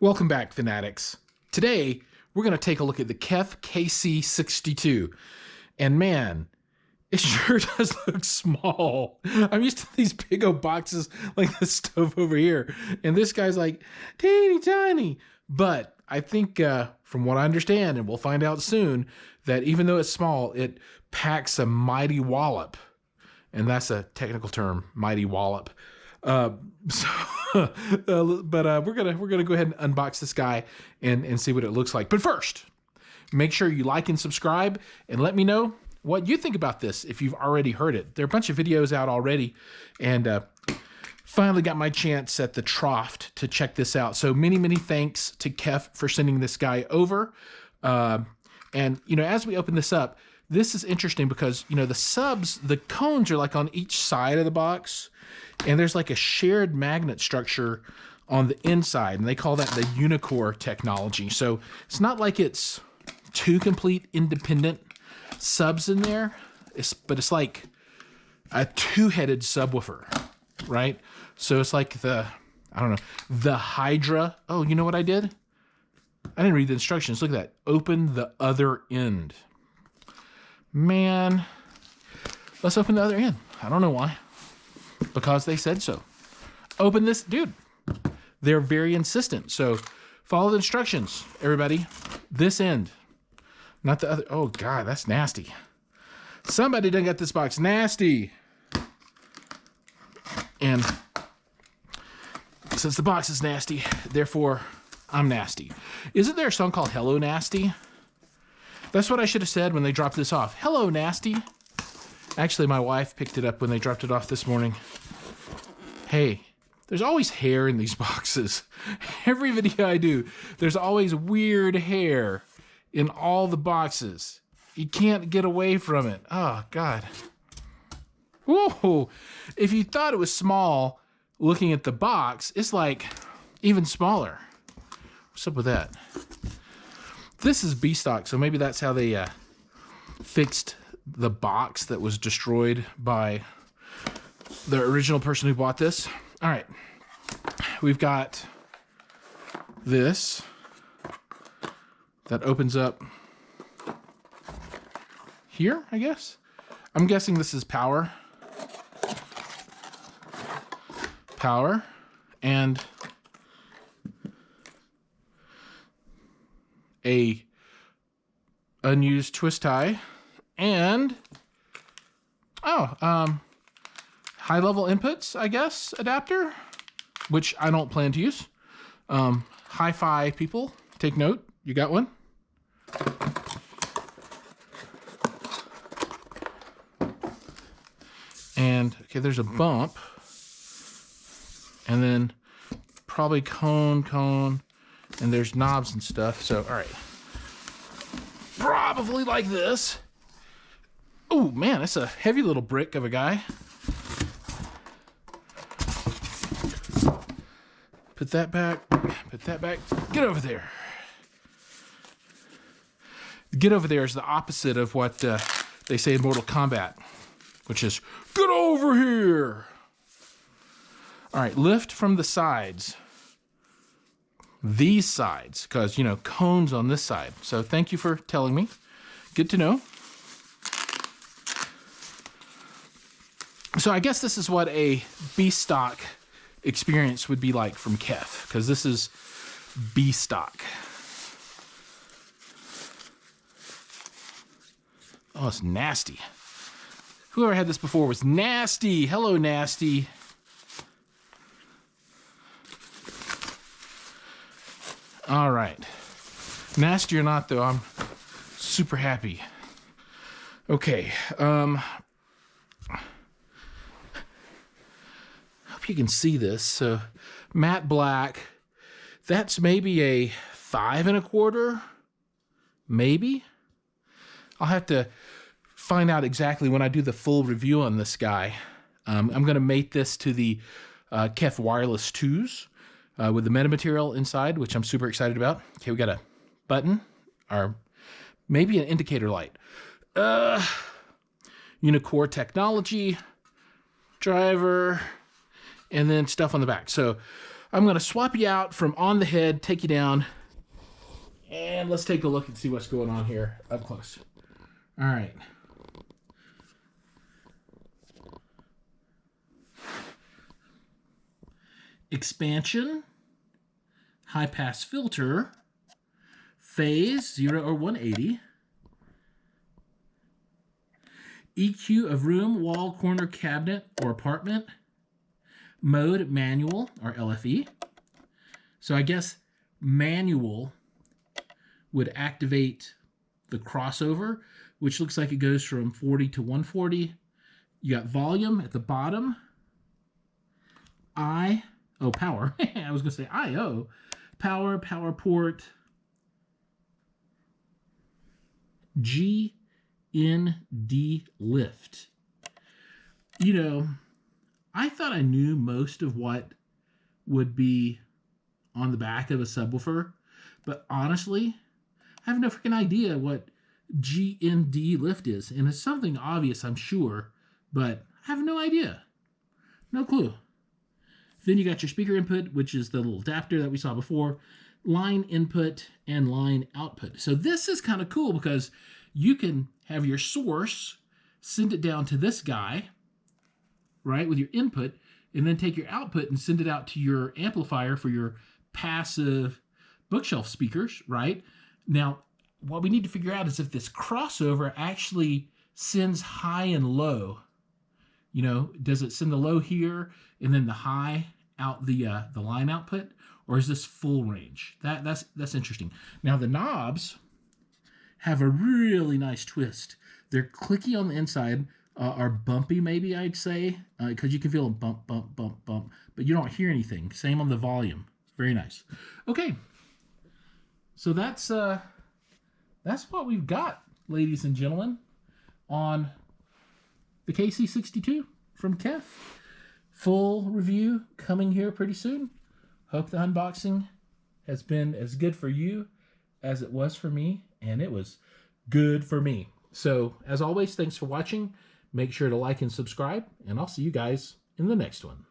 Welcome back, fanatics. Today, we're going to take a look at the KEF KC62. And man, it sure does look small. I'm used to these big old boxes like this stove over here. And this guy's like teeny tiny. But I think from what I understand, and we'll find out soon, that even though it's small, it packs a mighty wallop. And that's a technical term, mighty wallop. But we're gonna go ahead and unbox this guy and see what it looks like. But first, make sure you like and subscribe and let me know what you think about this if you've already heard it. There are a bunch of videos out already, and finally got my chance at the trough to check this out. So many thanks to KEF for sending this guy over. And you know, as we open this up, this is interesting because, you know, the cones are like on each side of the box, and there's like a shared magnet structure on the inside, and they call that the Unicore technology. So it's not like it's two complete independent subs in there, but it's like a two-headed subwoofer, right? So it's like the Hydra. Oh, you know what I did? I didn't read the instructions. Look at that. Open the other end. Man, let's open the other end. I don't know why. Because they said so. Open this, dude. They're very insistent. So follow the instructions, everybody. This end, not the other. Oh God, that's nasty. Somebody done got this box nasty. And since the box is nasty, therefore I'm nasty. Isn't there a song called Hello Nasty? That's what I should have said when they dropped this off. Hello, Nasty. Actually, my wife picked it up when they dropped it off this morning. Hey, there's always hair in these boxes. Every video I do, there's always weird hair in all the boxes. You can't get away from it. Oh, God. Whoa. If you thought it was small looking at the box, it's like even smaller. What's up with that? This is B stock, so maybe that's how they fixed the box that was destroyed by the original person who bought this. All right, we've got this that opens up here, I guess. I'm guessing this is power. Power, and a unused twist tie, and high level inputs, I guess, adapter, which I don't plan to use. Hi-fi people, take note, you got one. And okay, there's a bump, and then probably cone, and there's knobs and stuff. So, all right. Probably like this. Oh, man, that's a heavy little brick of a guy. Put that back. Put that back. Get over there. Get over there is the opposite of what they say in Mortal Kombat, which is, get over here. All right, lift from the sides. These sides, because, you know, cones on this side. So thank you for telling me. Good to know. So I guess this is what a B stock experience would be like from KEF, because this is B stock. Oh, it's nasty. Whoever had this before was nasty. Hello, nasty. All right. Nasty or not, though, I'm super happy. Okay. Hope you can see this. So, matte black. That's maybe a 5 1/4. Maybe. I'll have to find out exactly when I do the full review on this guy. I'm going to mate this to the KEF Wireless 2s. With the metamaterial inside, which I'm super excited about. Okay, we got a button, or maybe an indicator light. Unicore technology, driver, and then stuff on the back. So I'm going to swap you out from on the head, take you down, and let's take a look and see what's going on here up close. All right. Expansion, high pass filter, phase 0 or 180, EQ of room, wall, corner, cabinet, or apartment, mode manual or LFE. So I guess manual would activate the crossover, which looks like it goes from 40 to 140. You got volume at the bottom, power. I was going to say I/O. Power port, GND lift. You know, I thought I knew most of what would be on the back of a subwoofer, but honestly, I have no freaking idea what GND lift is. And it's something obvious, I'm sure, but I have no idea. No clue. Then you got your speaker input, which is the little adapter that we saw before, line input and line output. So this is kind of cool because you can have your source, send it down to this guy, right, with your input, and then take your output and send it out to your amplifier for your passive bookshelf speakers, right? Now, what we need to figure out is if this crossover actually sends high and low. You know, does it send the low here and then the high out the line output, or is this full range? That's interesting. Now the knobs have a really nice twist. They're clicky on the inside, are bumpy maybe I'd say, because you can feel them bump, bump, bump, bump, but you don't hear anything. Same on the volume. Very nice. Okay, so that's what we've got, ladies and gentlemen, on the KC62 from KEF. Full review coming here pretty soon. Hope the unboxing has been as good for you as it was for me, and it was good for me. So, as always, thanks for watching. Make sure to like and subscribe, and I'll see you guys in the next one.